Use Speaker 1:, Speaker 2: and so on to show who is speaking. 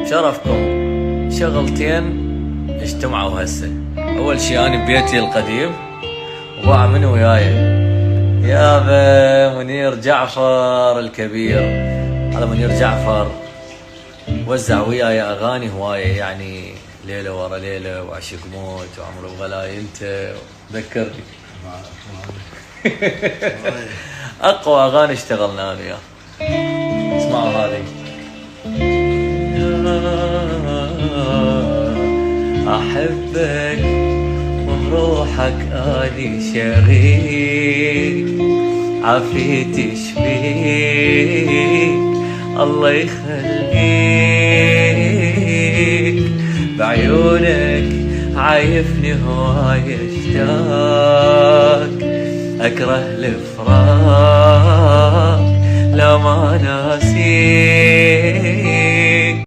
Speaker 1: شرفكم شغلتين اجتمعوا هسه. اول شي انا ببيتي القديم وباع مني وياي يابا منير جعفر الكبير. هذا منير جعفر وزع وياي اغاني هوايه، يعني ليله ورا ليله وعشق موت وعمر بغلاي انت ذكرني. اقوى اغاني اشتغلنا انا وياه. اسمعوا هذه. احبك وبروحك اني شريك، عافيتي شفيك الله يخليك، بعيونك عايفني هواي اشتاق، اكره الفراق لا ما ناسيك.